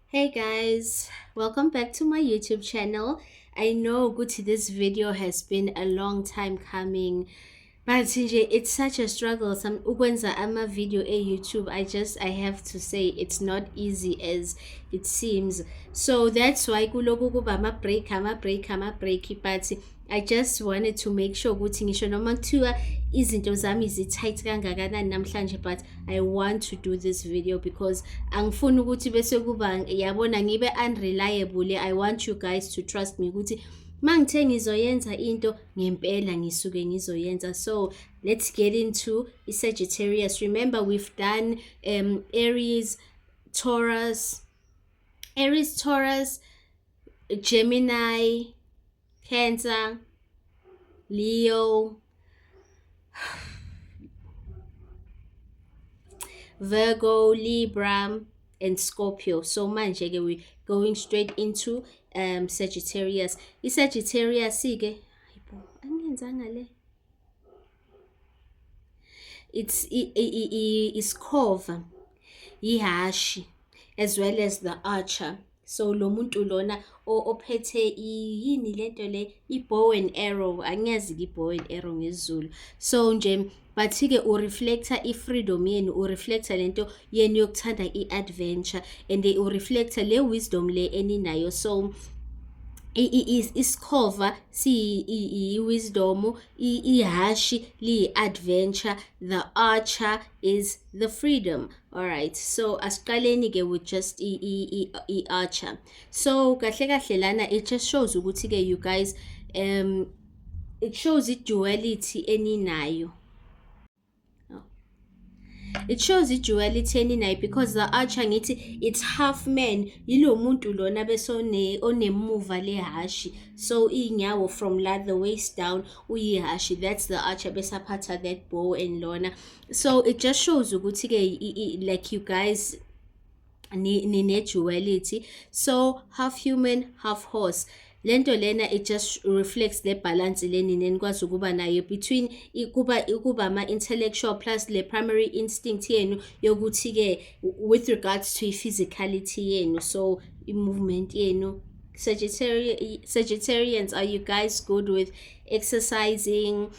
Hey guys, welcome back to my YouTube channel. I know Gucci, this video has been a long time coming, but nje, it's such a struggle. Some ukwenza ama video YouTube. I have to say it's not easy as it seems. So that's why kuloku kuba ama break, but I just wanted to make sure ukuthi ngisho noma kuthiwa izinto zami zi-tight kangakanani namhlanje, but I want to do this video because angifuni ukuthi bese kuba yabona ngibe unreliable. I want you guys to trust me ukuthi mangithe ngizoyenza into ngempela ngisuke ngizoyenza. So let's get into Sagittarius. Remember, we've done Aries, Taurus, Gemini, Cancer, Leo, Virgo, Libra, and Scorpio. So manje ke we going straight into Sagittarius. I-Sagittarius ke hayibo angenzanga le. It's Khova, ihashi, as well as the archer. So lo muntu lona ophethe yini lento le, i-bow and arrow, angiyazi i-bow and arrow ngesizulu. So nje bathi-ke ureflector i-freedom yenu, ureflector lento yenu yokuthanda i-adventure, and ureflector le wisdom le eninayo. So isikhova i-wisdom, ihashi liyi-adventure, the archer is the freedom. Alright, so asiqaleni ke with just i-archer. So kahle kahle lana it just shows ukuthi ke you guys, it shows i-duality eninayo. It shows i-duality eninayo because the archer ngithi it's half man, yilo muntu lona bese onemuva lehashi. So inyawo from la the waist down uyihashi, that's the archer bese aphatha that bow and lona. So it just shows ukuthi ke like you guys nine duality. So half human, half horse. Lento lena it just reflects the balance leni nenikwazi ukuba nayo between ukuba ama-intellectual plus le primary instinct yenu yokuthi ke with regards to physicality yenu, so i-movement yenu. Sagittarians, are you guys good with exercising,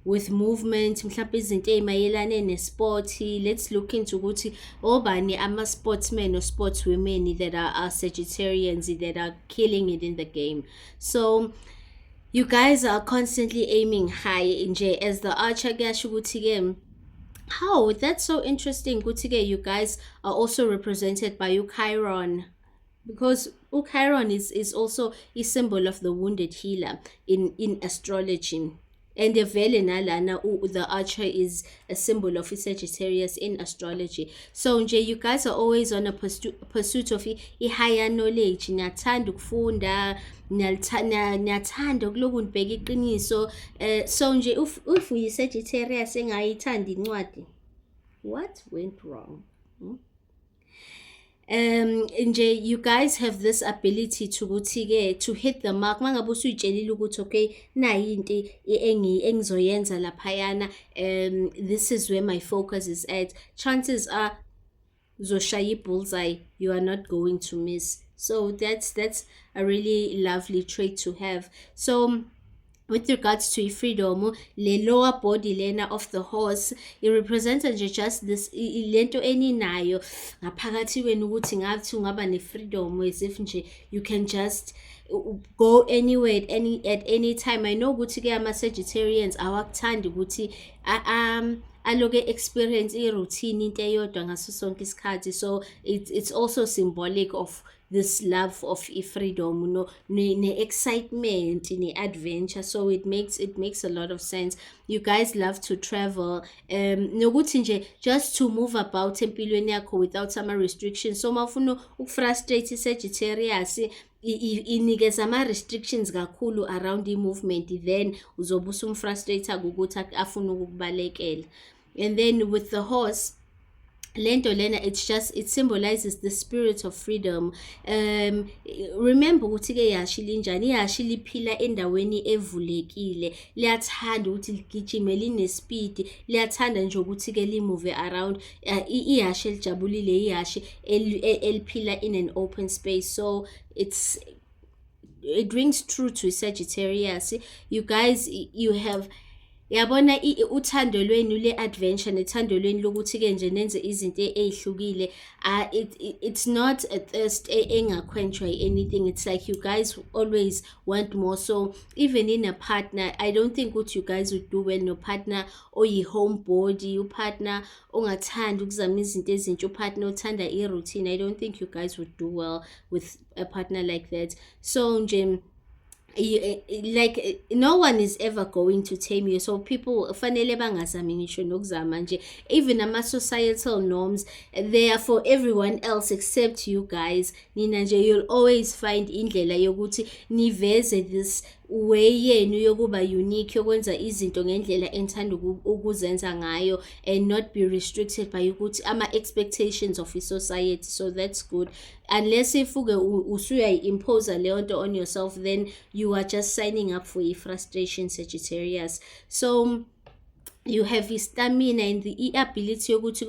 with movement, mhlawumbe izinto ey'mayelane nesport? Let's look into ukuthi obani ama-sportsmen or sportswomen that are Sagittarians that are killing it in the game. So you guys are constantly aiming high nje as the archer. Kuyasho ukuthi ke how that's so interesting ukuthi ke you guys are also represented by Chiron, because Chiron is also a symbol of the wounded healer in astrology. And the vele nalana the archer is a symbol of Sagittarius in astrology. So nje you guys are always on a pursuit of higher knowledge. Niyathanda ukufunda, niyathanda ukuloku nibheka iqiniso. So nje if uyi-Sagittarius engayithandi incwadi, what went wrong? Nje you guys have this ability to hit the mark. Mangabe usuyitshelile ukuthi okay nayi into engizoyenza laphayana, this is where my focus is at, chances are zoshaya bullseye, you are not going to miss. So that's a really lovely trait to have. So with regards to freedom, the lower body lena of the horse, it represents nje just this lento eninayo ngaphakathi wenu ukuthi ngathi ungaba ne-freedom, as if nje you can just go anywhere at any time. I know ukuthi ke ama-Sagittarians awakuthandi ukuthi aloke experience i-routine into eyodwa ngaso sonke isikhathi. So it's also symbolic of this love of freedom, ne-excitement, ne-adventure. So it makes a lot of sense. You guys love to travel, nokuthi nje just to move about empilweni yakho without some restrictions. So mawufuna ukufrustrate i-Sagittarius, inikeza ama-restrictions kakhulu around i-movement, then uzobe usumfrustrate ukuthi afuna ukukubalekela. And then with the horse, lento lena, it symbolizes the spirit of freedom. um Remember ukuthi ke ihhashi linjani, ihhashi liphila endaweni evulekile, liyathanda ukuthi ligijime, linespeed, liyathanda nje ukuthi ke limove around. Ihhashi elijabulile, ihhashi eliphila in an open space. So it rings true to Sagittarius. You guys, you have, yabona uthando lwenu le-adventure nethando lwenu lokuthi-ke nje nenze izinto ey'hlukile. It's not a thirst engaquenchwa anything. It's like you guys always want more. So even in a partner, I don't think ukuthi you guys would do well no-partner oyi-homebody, upartner ongathandi ukuzama izinto ezintsha, upartner othanda i-routine. I don't think you guys would do well with a partner like that. So nje, like no one is ever going to tame you, so people fanele bangazami ngisho nokuzama nje. Even ama-societal norms, they are for everyone else except you guys. Nina nje, you'll always find indlela yokuthi niveze this way yenu yokuba unique, yokwenza izinto ngendlela enithanda ukuzenza ngayo, and not be restricted by ukuthi ama-expectations of i-society. So that's good, unless if-ke usuyayi-impose leyo nto on yourself, then you are just signing up for i-frustration, Sagittarius. So you have i-stamina and the ability yokuthi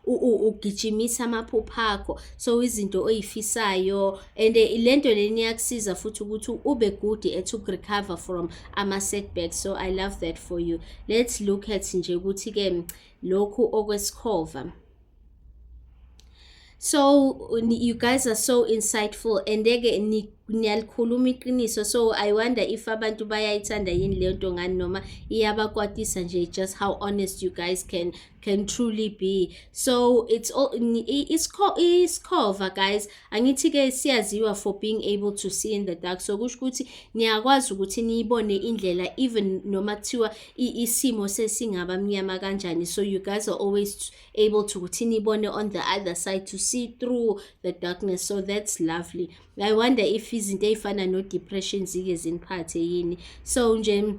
ugijimisa amaphupha akho, so izinto oyifisayo. And lento leni iyakusiza futhi ukuthi ube good at recover from ama-setbacks. So I love that for you. Let's look at nje ukuthi-ke lokhu okwesikhova. So you guys are so insightful, and niyalikhuluma iqiniso. So I wonder if abantu bayayithanda yini leyo nto ngani, noma iyabakwatisa nje, just how honest you guys can truly be. So it's all isikhova, guys. Angithi-ke siyaziwa for being able to see in the dark. So kusho ukuthi niyakwazi ukuthi niyibone indlela even noma kuthiwa isimo sesingaba mnyama kanjani. So you guys are always able to ukuthi niyibone on the other side, to see through the darkness. So that's lovely. I wonder if izinto ey'fana no-depression zike ziniphathe yini. So nje,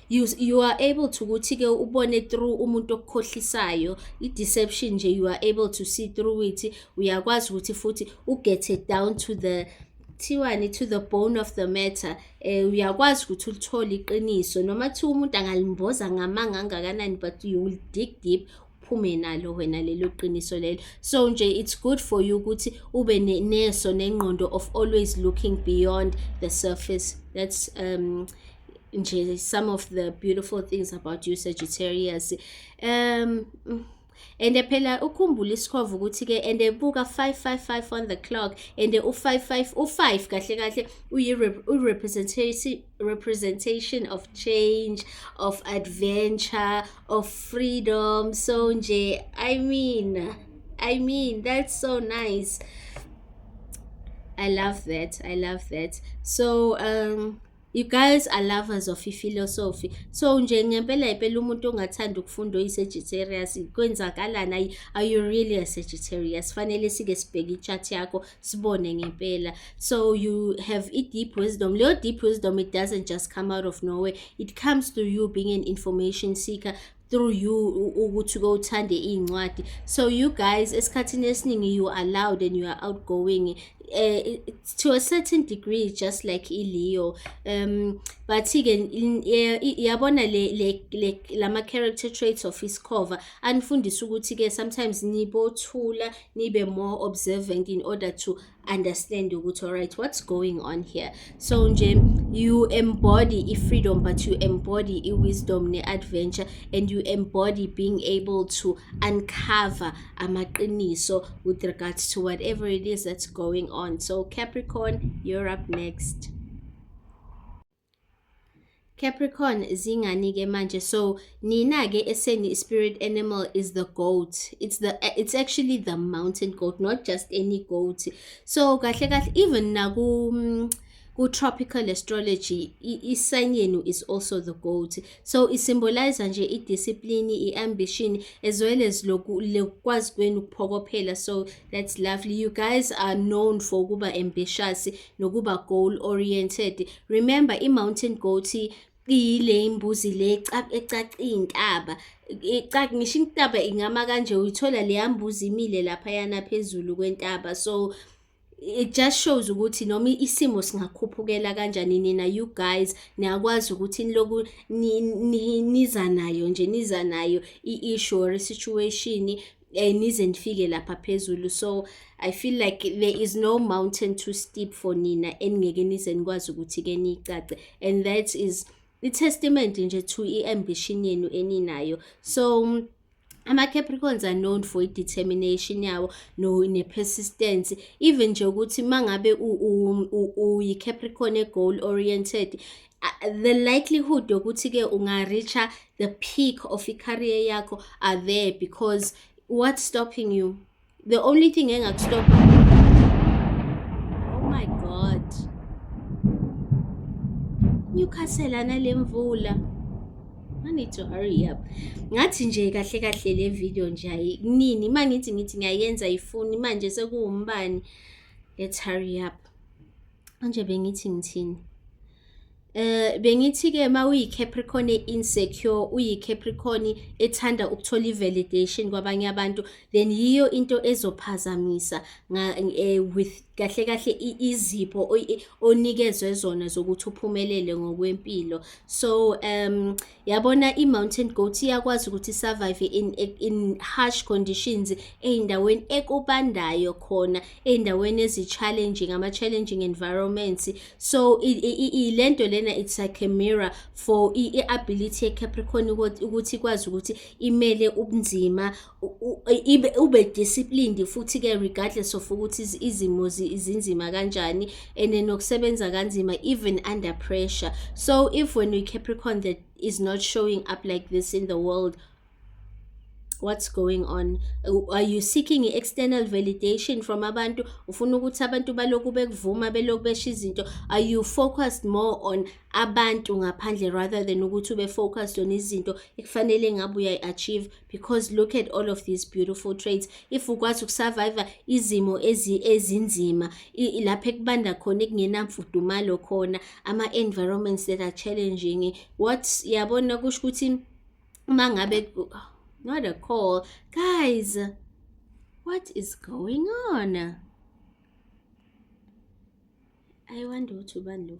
you are able to ukuthi-ke ubone through umuntu okukhohlisayo, i-deception nje, you are able to see through it. Uyakwazi ukuthi futhi uget down to the to the bone of the matter. Uyakwazi ukuthi ulithole iqiniso, noma kuthiwa umuntu angalimboza ngamanga angakanani, but you will dig deep, uphume nalo wena lelo qiniso lelo. So nje, it's good for you ukuthi ube neso nengqondo of always looking beyond the surface. That's nje some of the beautiful things about you, Sagittarius. And phela ukhumbula isikhova ukuthi-ke, and buka 555 on the clock, and u5 kahle kahle representation of change, of adventure, of freedom. So nje, I mean that's so nice. I love that. So you guys are lovers of philosophy. So nje ngempela umuntu ongathanda ukufunda oyi-Sagittarius, kwenzakalani? Are you really a Sagittarius? Fanele sike sibheke i-chart yakho sibone ngempela. So you have deep wisdom. Leyo deep wisdom, it doesn't just come out of nowhere. It comes through you being an information seeker, through you ukuthi uthande iy'ncwadi. So you guys, esikhathini esiningi, you are loud and you are outgoing, to a certain degree, just like Leo. But again, yabona lama character traits of his cover, anifundisa ukuthi-ke sometimes nibothula, nibe more observant in order to understand ukuthi, all right, what's going on here. So nje, you embody freedom, but you embody wisdom ne-adventure, and you embody being able to uncover amaqiniso with regards to whatever it is that's going on. So Capricorn, you're up next. Capricorn, zingani-ke manje? So nina-ke eseni spirit animal is the goat. It's actually the mountain goat, not just any goat. So kahle even ku-tropical astrology, i-sign yenu is also the goat. So symbolize nje i-discipline, i-ambition, as well as lokwazi kwenu ukuphokophela. So that's lovely. You guys are known for kuba ambitious nokuba goal oriented. Remember, i-mountain goat iyile imbuzi le ecaca iy'ntaba. Ngisho intaba ingama kanje uyithola leya mbuzi imile laphayana phezulu kwentaba. So it just shows ukuthi noma isimo singakhuphukela kanjani, nina you guys niyakwazi ukuthi niloku niza nayo nje, niza nayo i-issue or situation, nize nifike lapha phezulu. So I feel like there is no mountain too steep for nina eningeke nize nikwazi ukuthi-ke niyicace, and that is i-testament nje to i-ambition yenu eninayo. So ama-Capricorns are known for i-determination yawo ne-persistence. Even nje ukuthi mangabe uyi-Capricorn e-goal oriented, the likelihood yokuthi-ke unga-reacha the peak of i-career yakho are there, because what's stopping you? The only thing engaku-stop. Oh my God, Newcastle nale mvula. I need to hurry up. Ngathi nje kahle kahle le video nje nini mangithi ngiyayenza ifuni manje sekuwumbani. Let's hurry up. Manje bengithi ngithini? Bengithi-ke ma uyi-Capricorn insecure, uyi-Capricorn ethanda ukuthola i-validation kwabanye abantu, then yiyo into ezophazamisa with kahle kahle izipho onikezwe zona zokuthi uphumelele ngokwempilo. So yabona i-mountain goat iyakwazi ukuthi survive in harsh conditions, ey'ndaweni ekubandayo khona, ey'ndaweni ezi-challenging, ama-challenging environments. So lento lena it's like a mirror for i-ability ye-Capricorn ukuthi ikwazi ukuthi imele ubunzima, ube disciplined futhi-ke regardless of ukuthi izimo zinzima kanjani, and nokusebenza kanzima even under pressure. So if when we-Capricorn that is not showing up like this in the world, what's going on? Are you seeking external validation from abantu? Ufuna ukuthi abantu baloku bekuvuma, beloku besho izinto? Are you focused more on abantu ngaphandle rather than ukuthi ube focused on izinto ekufanele ngabe uyayi-achieve? Because look at all of these beautiful traits. If ukwazi ukusurvive izimo ezinzima, lapha ekubanda khona ekungenamfudumalo khona, ama-environments that are challenging, what yabona kusho ukuthi uma ngabe not a call. Guys, what is going on? I wonder what ubani lo.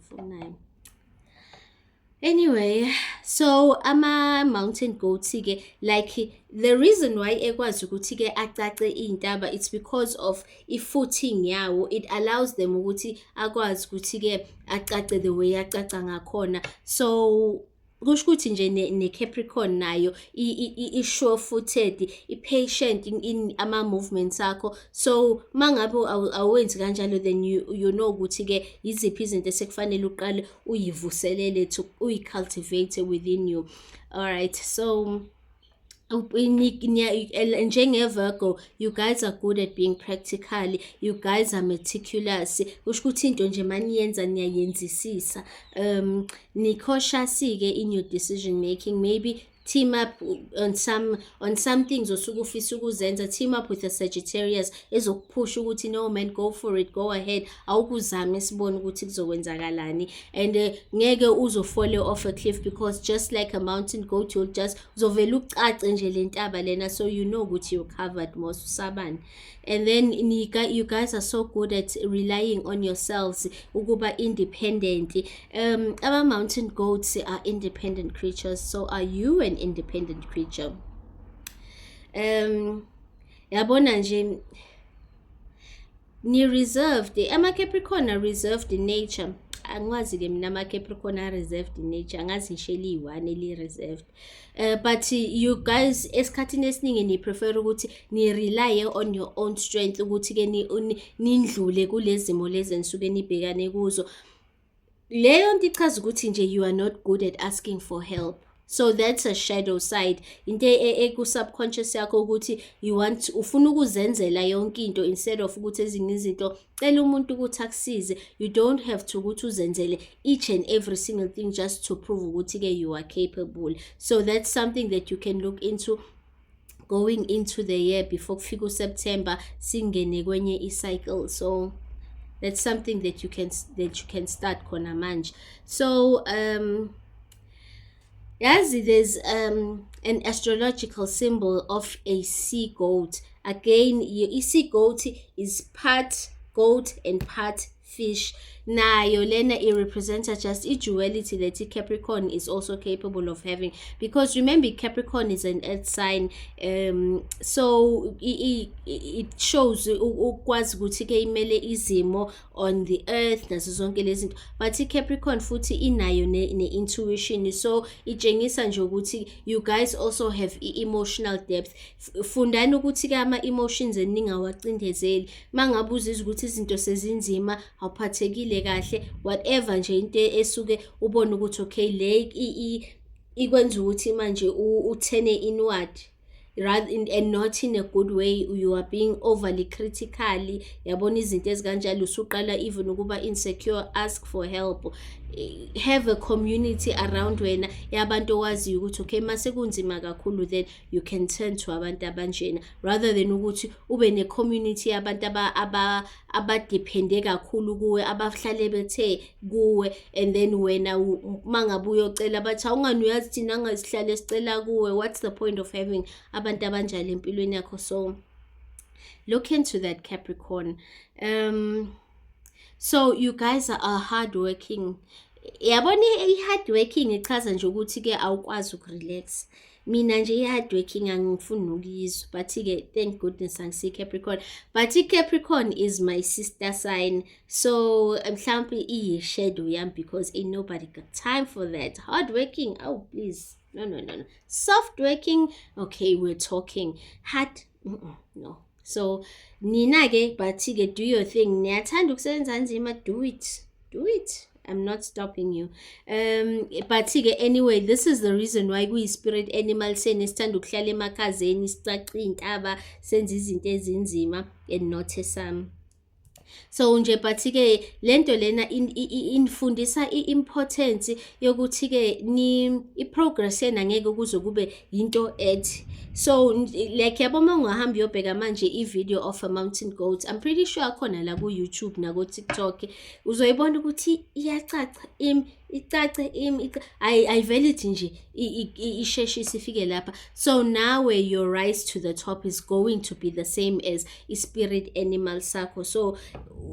Anyway, so ama-mountain goat-ke, like the reason why ekwazi ukuthi-ke acace iy'ntaba, it's because of i-footing yawo. It allows them ukuthi akwazi ukuthi-ke acace the way acaca ngakhona. So kusho ukuthi nje ne-Capricorn nayo i-sure footed, i-patient in ama-movements akho. So mangabe awenzi kanjalo, then you know ukuthi-ke yiziphi izinto esekufanele uqale uyivuselele to uyi-cultivate within you. Alright, so njenge-Virgo, you guys are good at being practical, you guys are meticulous. Kusho ukuthi into nje maniyenza niyayenzisisa. Ni-cautious-ke in your decision making. Maybe team up on some things osuke ufisa ukuzenza. Team up with a Sagittarius ezokuphusha ukuthi no man, go for it, go ahead, awukuzame sibone ukuthi kuzokwenzakalani. And ngeke uzofole off a cliff, because just like a mountain goat, you'll just uzovela ucace nje le ntaba lena, so you know ukuthi you're covered most usabani. And then you guys are so good at relying on yourselves, ukuba independent. Our mountain goats are independent creatures. So are you an independent creature? Yabona nje ni reserved. Ama-Capricorn are reserved in nature. Angwazi-ke mina ama-Capricorn are reserved in nature, angazi ngishela iyi-one eli-reserved. But you guys esikhathini esiningi ni-prefer ukuthi ni-rely on your own strength, ukuthi-ke nindlule kulezimo lezi enisuke nibhekane kuzo. Leyo nto ichaza ukuthi nje you are not good at asking for help. So that's a shadow side. Into eku-subconscious yakho ukuthi ufuna ukuzenzela yonke into instead of ukuthi ezinye izinto cela umuntu ukuthi akusize. You don't have to ukuthi uzenzele each and every single thing just to prove ukuthi-ke you are capable. So that's something that you can look into going into the year before kufika September singene kwenye i-cycle. So that's something that you can start khona manje. So Yes, there's an astrological symbol of a sea goat. Again, sea goat is part goat and part fish. Nayo lena it represents just a duality that Capricorn is also capable of having, because remember Capricorn is an earth sign. So it shows ukwazi ukuthi ke imele izimo on the earth nazo zonke lezi zinto, but Capricorn futhi inayo ne-intuition, so itshengisa nje ukuthi you guys also have emotional depth. Fundani ukuthi ke ama-emotions ningawacindezeli. Mangabe uzizwa ukuthi izinto sezinzima, awuphathekile kahle, whatever nje into esuke ubone ukuthi okay le ikwenza ukuthi manje uthene inward, rather and not in a good way. You are being overly critical, yabona izinto ezikanjalo usuqala even ukuba insecure, ask for help. Have a community around wena yabantu owaziyo ukuthi okay mase kunzima kakhulu, then you can turn to abantu abanjena, rather than ukuthi ube ne-community yabantu abadepende kakhulu kuwe, abahlale bethe kuwe, and then wena mangabe uyocela bathi awungani uyazi thina angasihlale sicela kuwe. What's the point of having abantu abanjalo empilweni yakho? So look into that, Capricorn. So you guys are hardworking. Yabona i-hardworking ichaza nje ukuthi ke awukwazi ukurelax. Mina nje i-hardworking angifuni nokuyizwa, but-ke thank goodness angisi-Capricorn. But i-Capricorn is my sister sign, so mhlawumpe iyi-shadow yami, because ain't nobody got time for that. Hardworking, oh please, no. Soft working, okay, we're talking. Hard, no. So nina ke but-ke do your thing. Niyathanda ukusebenza nzima, do it. I'm not stopping you. But-ke anyway, this is the reason why kuyi-spirit animal senesithanda ukuhlala emakhazeni, sicace iy'ntaba, senze izinto ezinzima and not esami. So nje but-ke lento lena infundisa i-importance yokuthi-ke i-progress yena ngeke kuze kube yinto ethi. So like yabo uma ungahamba uyobheka manje i-video of a mountain goat, I'm pretty sure akhona la ku-YouTube nako-TikTok, uzoyibona ukuthi iyacaca icace ayivele ithi nje isheshise ifike lapha. So nawe your rise to the top is going to be the same as i-spirit animal sakho. So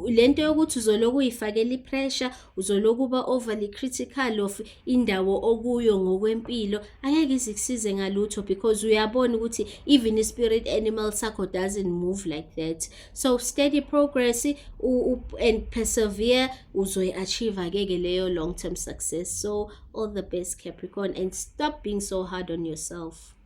lento yokuthi uzoloku uyifakela i-pressure, uzoloku uba overly critical of indawo okuyo ngokwempilo, angeke izikusize ngalutho, because uyabona ukuthi even i-spirit animal sakho doesn't move like that. So steady progress and persevere, uzoyi-achieve akeke leyo long term success. So all the best, Capricorn, and stop being so hard on yourself.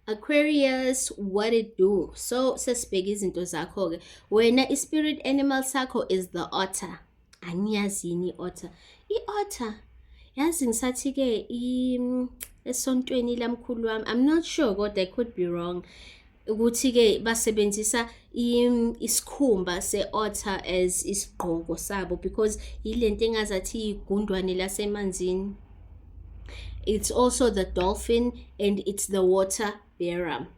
Aquarius, what it do? So sesibheka izinto zakho ke. Wena i-spirit animal sakho is the otter. Angiyazi yini i-otter. I-otter yazi ngisathi ke esontweni lamkhulu wami, I'm not sure kodwa I could be wrong, ukuthi ke basebenzisa isikhumba se-otter as isigqoko sabo, because yilento engazathi igundwane lasemanzini. It's also the dolphin and it's the water bearer.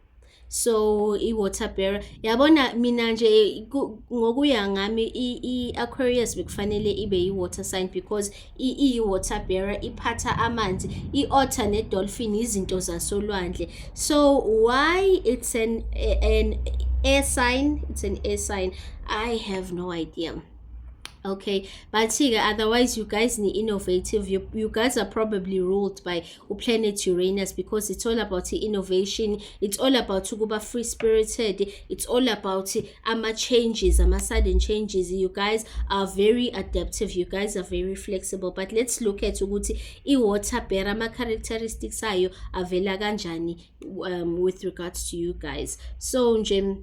So i-water bearer, yabona mina nje ngokuya ngami i-Aquarius bekufanele ibe i-water sign, because i-water bearer iphatha amanzi. I-otter ne-dolphin izinto zasolwandle. So why it's an air sign? It's an air sign. I have no idea. Okay, but otherwise you guys need innovative. You guys are probably ruled by planet Uranus, because it's all about innovation. It's all about kuba free spirited. It's all about changes, sudden changes. You guys are very adaptive. You guys are very flexible. But let's look at ukuthi i-water bearer ama characteristics ayo avela kanjani with regards to you guys. So nje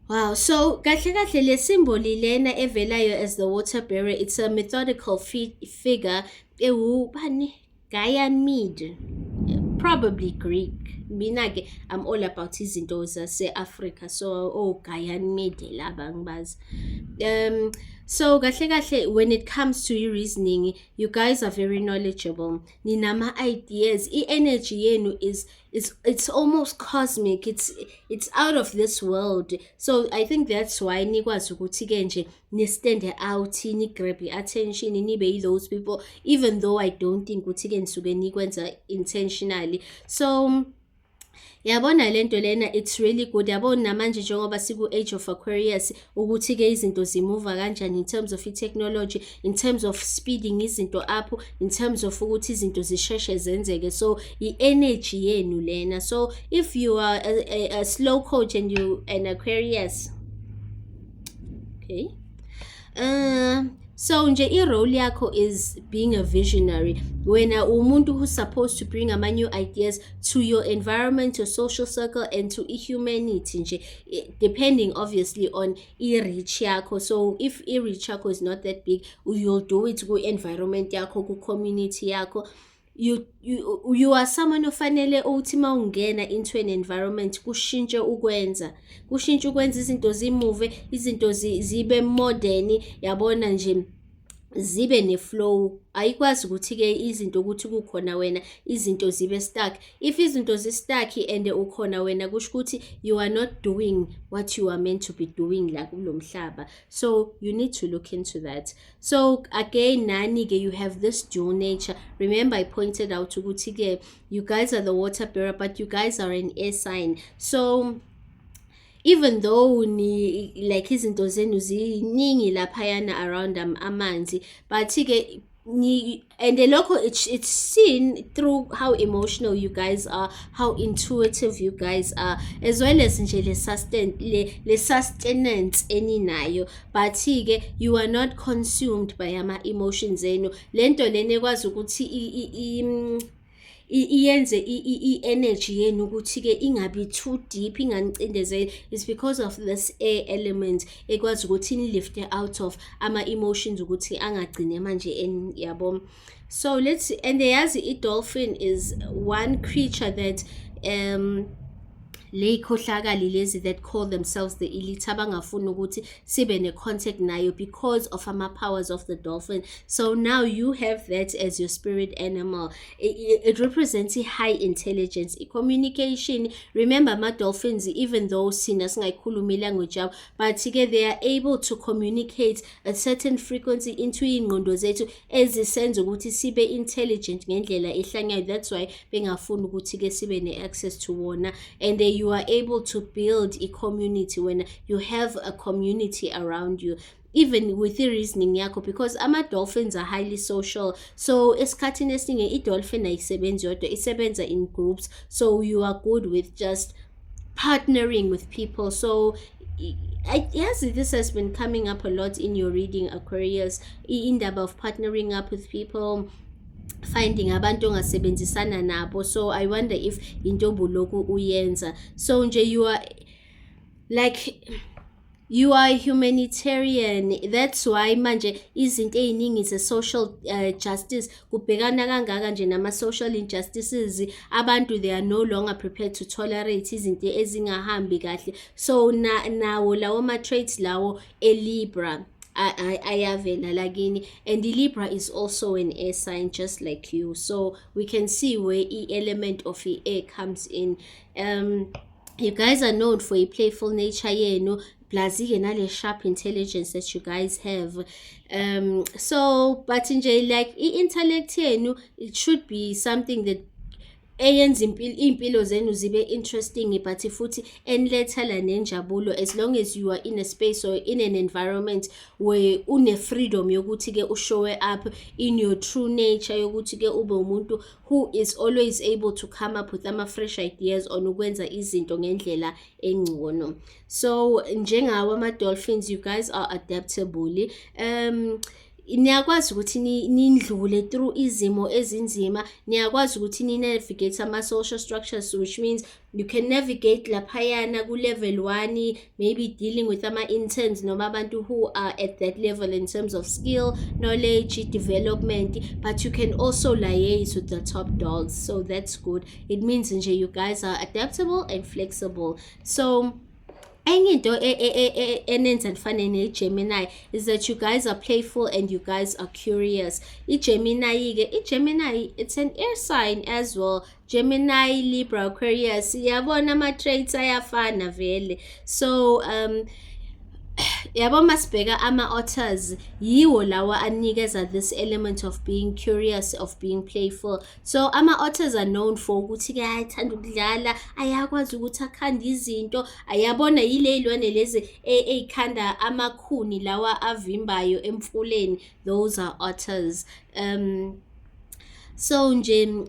wow, so kahle le symbol lena evelayo as the water bearer, it's a methodical figure bani Ganymede, probably Greek. Mina ke I'm all about izinto zase-Africa, so Ganymede laba ngibazi. So kahle kahle, when it comes to reasoning, you guys are very knowledgeable. Ninama ideas. Energy yenu is it's almost cosmic. It's out of this world. So I think that's why nikwazi ukuthi ke nje ni stand out, ni grab attention, nibe those people, even though I don't think ukuthi ke nisuke nikwenza intentionally. So yabona lento lena, it's really good. Yabona namanje njengoba siku age of Aquarius ukuthi ke izinto zimuva kanjani in terms of technology, in terms of speeding izinto up, in terms of ukuthi izinto zisheshe zenzeke. So energy yenu lena. So if you are a slow coach and you an Aquarius, okay, so nje i-role yakho is being a visionary. Wena umuntu who's supposed to bring new ideas to your environment, your social circle, and to humanity nje, depending obviously on i-reach yakho. So if i-reach yakho is not that big, you'll do it ku-environment yakho, ku-community yakho. You are someone ofanele uthi mawungena into an environment kushintshe ukwenza izinto zimuve, izinto zibe modern, yabona nje, zibe ne-flow. Ayikwazi ukuthi-ke izinto ukuthi kukhona wena izinto zibe stuck. If izinto zi-stuck and ukhona wena, kusho ukuthi you are not doing what you are meant to be doing la kulo mhlaba. So you need to look into that. So again, nani-ke, you have this dual nature. Remember I pointed out ukuthi-ke you guys are the water bearer, but you guys are an air sign. So even though ni like izinto zenu ziningi laphayana around amanzi, but ke and lokho it's seen through how emotional you guys are, how intuitive you guys are, as well as nje le sustenance eninayo. But ke you are not consumed by ama emotions enu. Lento lena ekwazi ukuthi iyenze i-energy yenu ukuthi-ke ingabi too deep, inganicindezeli, is because of this air element ekwazi ukuthi inilifte out of ama-emotions ukuthi angagcine manje yabo. So let's see. And yazi i-dolphin is one creature that ley'khohlakali lezi that call themselves the elite abangafuni ukuthi sibe ne-contact nayo because of ama-powers of the dolphin. So now you have that as your spirit animal. It represents high intelligence, communication. Remember ama-dolphins, even though sina singayikhulumi language yabo, but they are able to communicate a certain frequency into iy'ngqondo zethu ezisenza ukuthi sibe intelligent ngendlela ehlanyayo. That's why bengafuni ukuthi-ke sibe ne-access to wona. And you are able to build a community when you have a community around you, even with the reasoning yakho, because ama-dolphins are highly social. So esikhathini esiningi i-dolphin ayisebenzi yodwa, isebenza in groups. So you are good with just partnering with people. So yes, this has been coming up a lot in your reading, Aquarius, indaba of partnering up with people, finding abantu ongasebenzisana nabo. So I wonder if into buloku uyenza. So nje you are like, you are a humanitarian. That's why manje izinto ey'ningi ze-social justice kubhekana kangaka nje nama-social injustices. Abantu, they are no longer prepared to tolerate izinto ezingahambi kahle. So nawo lawo ma-traits lawo e-Libra ayavela lakini, and the Libra is also an air sign just like you. So we can see where the element of the air comes in. You guys are known for a playful nature yenu, plus nale sharp intelligence that you guys have. So but nje like i-intellect yenu, it should be something that eyenza impilo zenu zibe interesting, but futhi enilethela nenjabulo, as long as you are in a space or in an environment where une freedom yokuthi ke ushow up in your true nature, yokuthi ke ube umuntu who is always able to come up with fresh ideas on ukwenza izinto ngendlela engcono. So njengawo ama-dolphins, you guys are adaptable. Niyakwazi ukuthi nindlule through izimo ezinzima, niyakwazi ukuthi ni-navigate ama-social structures, which means you can navigate laphayana ku-level 1, maybe dealing with ama-interns noma abantu who are at that level in terms of skill, knowledge, development, but you can also liaise with the top dogs. So that's good. It means nje you guys are adaptable and flexible. So enye into enenza nifane ne-Gemini is that you guys are playful and you guys are curious. I-Gemini, it's an air sign as well. Gemini, Libra, Aquarius, yabona ama-traits ayafana vele. So yabo masibheka ama-otters yiwo lawa anikeza this element of being curious, of being playful. So ama-otters are known for ukuthi-ke ayathanda ukudlala, ayakwazi ukuthi akhande izinto, ayabona yiley'lwane lezi ey'khanda amakhuni lawa avimbayo emfuleni, those are otters. So nje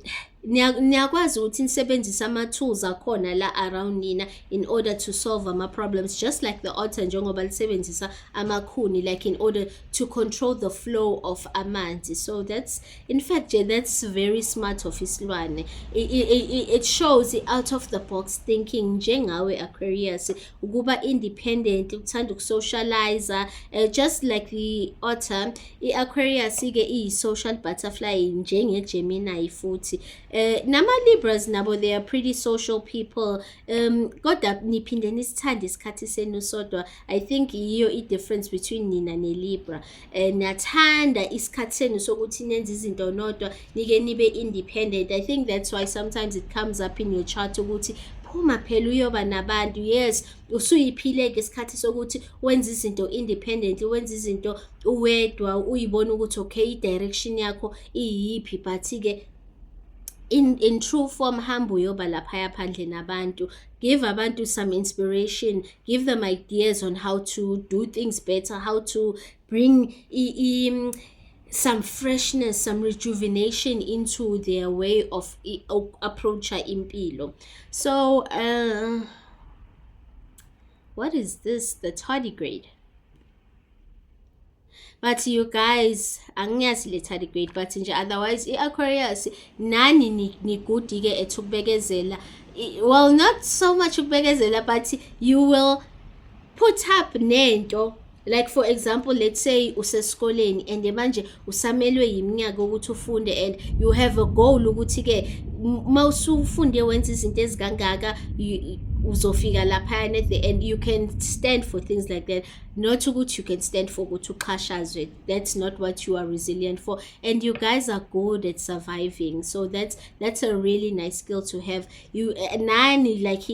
niyakwazi ukuthi nisebenzise ama-tools akhona la around nina in order to solve ama-problems, just like the otter njengoba lisebenzisa amakhuni, like in order to control the flow of amanzi. So that's, in fact, that's very smart of isilwane. It shows out of the box thinking njengawe Aquarius, ukuba independent, ukuthanda ukusocialize, just like the otter. I-Aquarius-ke iyi-social butterfly njenge-Gemini futhi. Nama-Libras nabo, they are pretty social people. Kodwa niphinde nisithande isikhathi senu sodwa. I think yiyo i-difference between nina ne-Libra. Niyathanda isikhathi senu sokuthi nenze izinto nodwa, nike nibe independent. I think that's why sometimes it comes up in your chart ukuthi phuma phela uyoba nabantu. Yes, usuyiphile-ke isikhathi sokuthi wenze izinto independent, wenze izinto uwedwa, uyibona ukuthi okay i-direction yakho iyiphi, but-ke in true form hamba uyoba laphaya phandle nabantu, give abantu some inspiration, give them ideas on how to do things better, how to bring some freshness, some rejuvenation into their way of approach impilo. So what is this? The tardigrade. But you guys, angiyazi le tardigrade, but nje otherwise i-Aquarius nani ni good-ke at ukubekezela. Well, not so much ukubekezela, but you will put up nento. Like for example, let's say usesikoleni and manje usamelwe yiminyaka ukuthi ufunde, and you have a goal ukuthi-ke mawusufunde wenza izinto ezikangaka uzofika laphayana at the end. You can stand for things like that, not ukuthi you can stand for ukuthi uxhashazwe. That's not what you are resilient for, and you guys are good at surviving. So that's a really nice skill to have. You nani like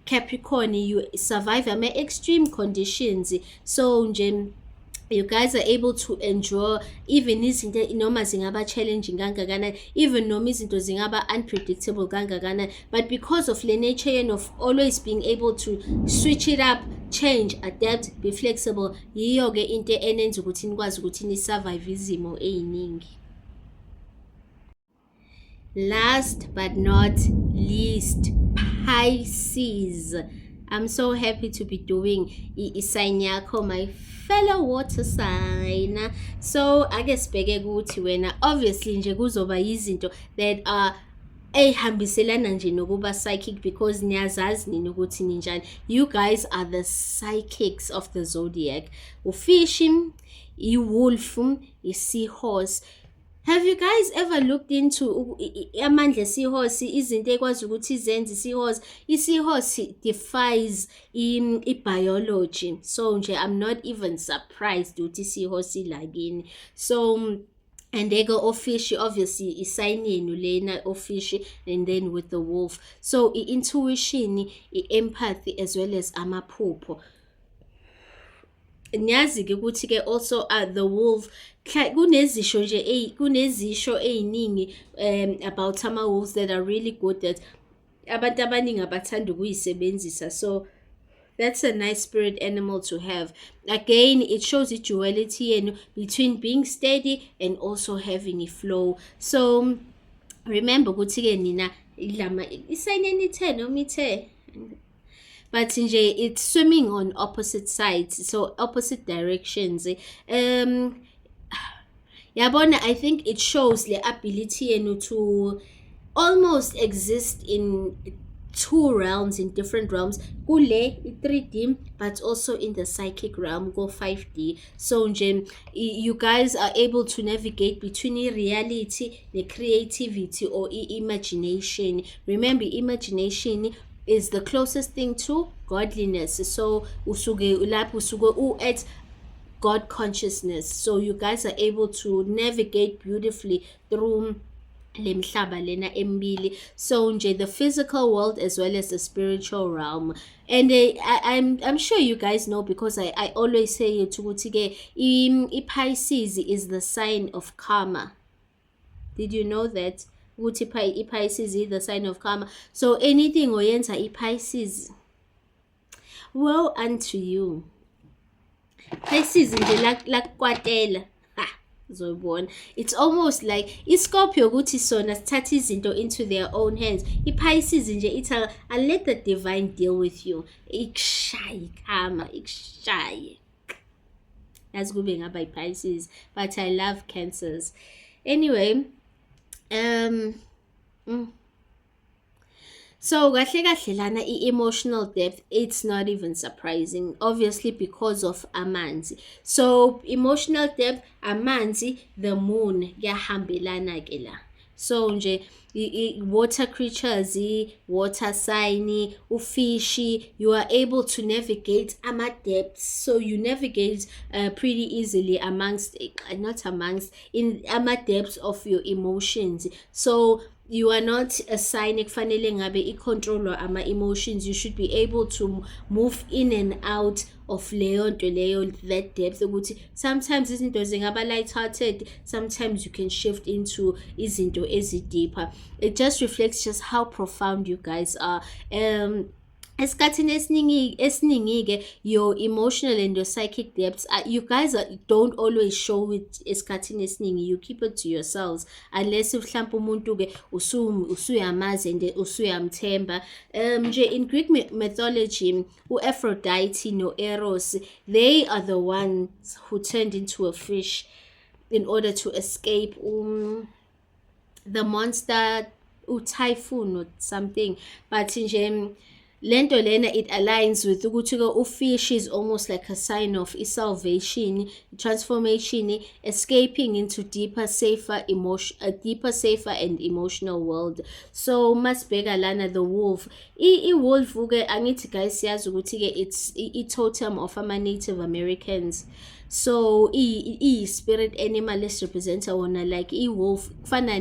Capricorn, you survive extreme conditions. So nje you guys are able to endure even izinto noma zingaba challenging kangakanani, even noma izinto zingaba unpredictable kangakanani, but because of the nature of always being able to switch it up, change, adapt, be flexible, yiyo-ke into enenza ukuthi nikwazi ukuthi ni-survive izimo ey'ningi. Last but not least, Pisces. I'm so happy to be doing i-sign yakho, my fellow water sign. So ake sibheke ukuthi wena, obviously nje kuzoba izinto that are eyihambiselana nje nokuba psychic, because niyazazi nini ukuthi ninjani. You guys are the psychics of the zodiac. Ufish, i-wolf, i-seahorse. Have you guys ever looked into amandla seahorse, izinto ekwazi ukuthi izenze seahorse? I-seahorse defies i-biology. So nje I'm not even surprised ukuthi seahorse ilakini. So and they go offish, obviously i-sign yenu lena offish, and then with the wolf. So i-intuition, i-empathy, as well as amaphupho. Niyazi-ke ukuthi-ke also the wolf, kunezisho ey'ningi about ama-wolves that are really good, that abantu abaningi abathanda ukuyisebenzisa. So that's a nice spirit animal to have. Again, it shows the duality between being steady and also having a flow. So remember ukuthi-ke nina isayini enithe noma ithe, but nje it's swimming on opposite sides, so opposite directions. Yabona, I think it shows the ability to almost exist in two realms, in different realms. Kule 3D, but also in the psychic realm, go 5D. So nje you guys are able to navigate between reality, the creativity, or imagination. Remember, imagination is the closest thing to godliness. So usuke lapho usuke at God consciousness. So you guys are able to navigate beautifully through le mhlaba lena emibili, so nje the physical world as well as the spiritual realm. And I'm sure you guys know, because I always say it ukuthi ke Pisces is the sign of karma. Did you know that? Ukuthi Pisces is the sign of karma. So anything oyenza Pisces, woe unto you. Pisces nje lakukwatela. Ha, zoyibona. It's almost like iScorpio ukuthi sona sithatha izinto into their own hands. IPisces nje ithi I'll let the divine deal with you. Ikushaye ikhama, ikushaye. Yazi kube ngaba iPisces, but I love Cancers. Anyway, so kahle kahle lana emotional depth, it's not even surprising, obviously because of amanzi. So emotional depth, amanzi, the moon yahambelana ke la. So nje water creatures, water sign, ufishi, you are able to navigate ama depths. So you navigate pretty easily amongst, not amongst, in ama depths of your emotions. So you are not a sign ekufanele ngabe icontrol ama emotions. You should be able to move in and out of leyo nto leyo, that depth ukuthi sometimes izinto zingaba light-hearted, sometimes you can shift into izinto deeper. It just reflects just how profound you guys are. Esikhathini esiningi-ke your emotional and your psychic depths, you guys don't always show it. Esikhathini esiningi you keep it to yourselves, unless mhlawumbe umuntu-ke usuyamazi and usuyamthemba. Nje in Greek mythology, u-Aphrodite no-Eros, they are the ones who turned into a fish in order to escape the monster, Typhoon or something. But nje lento lena, it aligns with ukuthi ufish is almost like a sign of salvation, transformation, escaping into deeper, safer and emotional world. So masibheka lana the wolf. I-wolf ke angithi guys siyazi ukuthi ke it's totem of ama Native Americans. So spirit animal is representa wona, like i-wolf kufana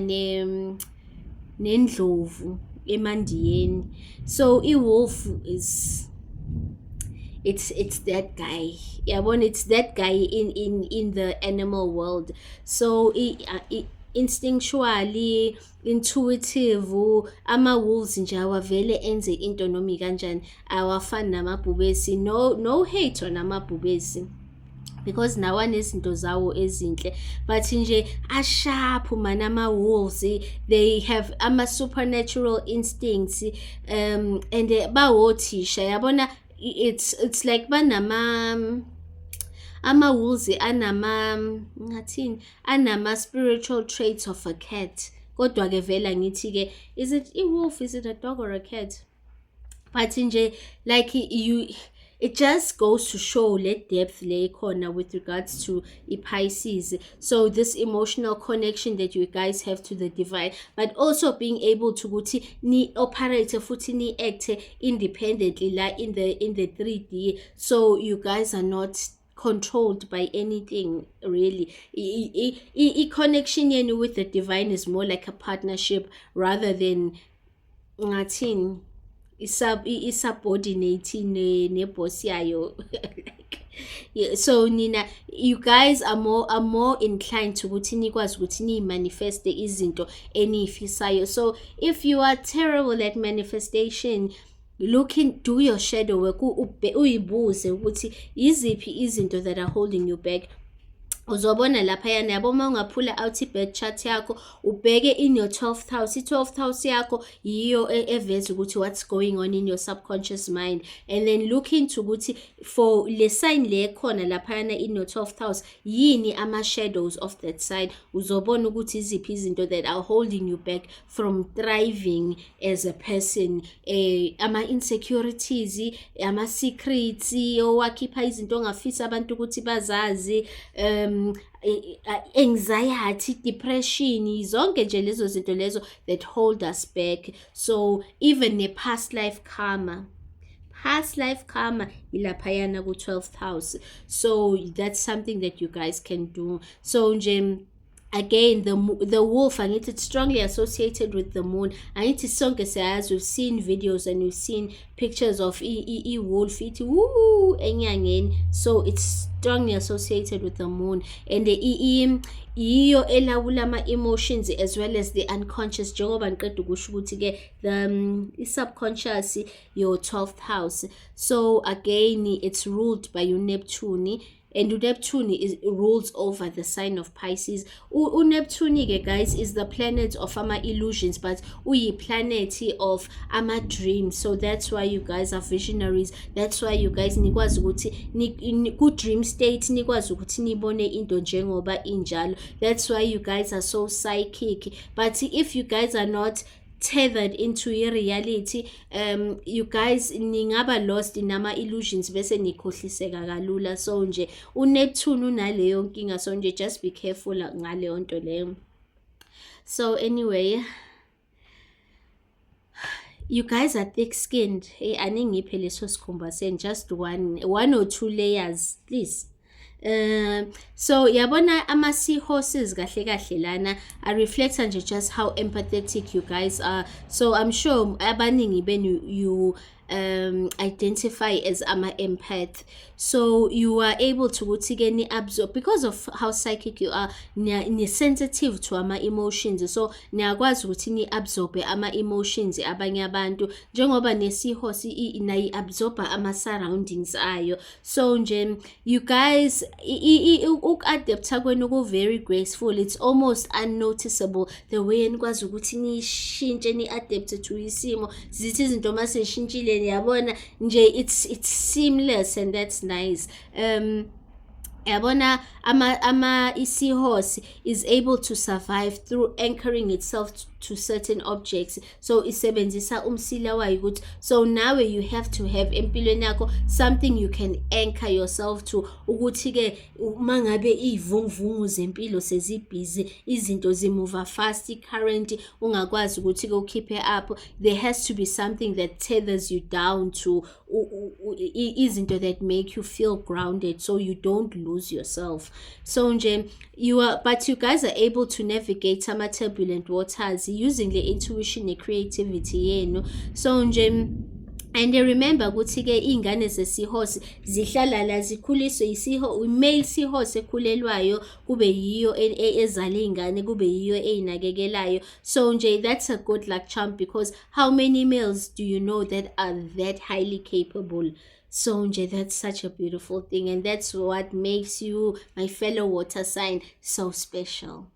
nendlovu emandiyeni. So wolf is, it's that guy, yabona, it's that guy in the animal world. So instinctually, intuitive, ama wolves nje awavele enze into noma kanjani, awafani namabhubesi. No hate on amabhubesi, because nawa nezinto zawo ezinhle, but nje asharp man ama-wolves, they have ama-supernatural instincts, and bawothisha, yabona, it's like ama-wolves anama-spiritual traits of a cat. Kodwa-ke vela ngithi-ke, is it a wolf, is it a dog or a cat? But nje like it just goes to show let depth lay corner with regards to Pisces. So this emotional connection that you guys have to the divine, but also being able to guthi ni operate futhi ni act independently, like in the 3D. So you guys are not controlled by anything really. Connection yenu with the divine is more like a partnership rather than ngathini isubordinating neboss yayo. Like, yeah, so nina, you guys are more inclined to ukuthi nikwazi ukuthi ni-manifeste izinto eniyifisayo. So if you are terrible at manifestation, do your shadow work, uyibuze ukuthi iziphi izinto that are holding you back. Uzobona laphayana, yabo uma ungaphula out i-birth chart yakho, ubheke in your 12th house. I-12th house yakho yiyo eveza ukuthi what's going on in your subconscious mind, and then look into ukuthi for le sign le khona laphayana in your 12th house, yini ama-shadows of that side. Uzobona ukuthi iziphi izinto that are holding you back from thriving as a person, ama-insecurities, ama-secrets, owakhipha izinto ongafisa abantu ukuthi bazazi, anxiety, depression, zonke nje lezo zinto lezo that hold us back. So even ne-past life karma, past life karma ilaphayana ku-12th house. So that's something that you guys can do. So nje again, the wolf, angithi it's strongly associated with the moon. Angithi sonke siyazi, we've seen videos and we've seen pictures of wolf ithi woo enyangeni. So it's strongly associated with the moon, and the iyo elawula ama-emotions as well as the unconscious, njengoba ngiqeda ukusho ukuthi ke the subconscious, your 12th house. So again, it's ruled by your Neptune, and Neptune rules over the sign of Pisces. Neptune ke guys is the planet of ama-illusions, but planet of ama-dreams. So that's why you guys are visionaries. That's why you guys nikwazi ukuthi ku-dream state nikwazi ukuthi nibone into njengoba injalo. That's why you guys are so psychic. But if you guys are not tethered into your reality, you guys ningaba lost in ama-illusions bese nikhohliseka kalula. So nje uNeptune unaleyo nkinga, so nje just be careful ngaleyo nto leyo. So anyway, you guys are thick-skinned. Aningiphe leso sikhumba senu, just one or two layers please. So yabona ama-seahorses kahle kahle lana reflect nje just how empathetic you guys are. So I'm sure abaningi benu you identify as ama-empath. So you are able to ukuthi-ke ni-absorb, because of how psychic you are, ni-sensitive to ama-emotions. So niyakwazi ukuthi ni-absorbe ama-emotions abanye abantu, njengoba ne-seahorse nayi-absorba ama-surroundings ayo. So nje you guys uku-adapta kwenu ku-very graceful. It's almost unnoticeable the way nikwazi ukuthi nishintshe ni-adapte to isimo. Zithi izinto mase shintshile yabona nje it's seamless, and that's nice. Yabona seahorse is able to survive through anchoring itself to certain objects. So isebenzisa umsila wayo ukuthi, so now you have to have empilweni yakho something you can anchor yourself to, ukuthi ke mangabe ivunguvungu zempilo sezibhizi, izinto zimove fast, current ungakwazi ukuthi ke ukeep up, there has to be something that tethers you down to izinto that make you feel grounded, so you don't lose yourself. So nje but you guys are able to navigate some turbulent waters using the intuition and creativity yenu. So nje, and remember ukuthi ke ingane zesihorse zihlala la zikhuliswe male seahorse ekhulelwayo, kube yiyo ezala ingane, kube yiyo eyinakekelayo. So nje that's a good luck charm, because how many males do you know that are that highly capable? So nje that's such a beautiful thing, and that's what makes you, my fellow water sign, so special.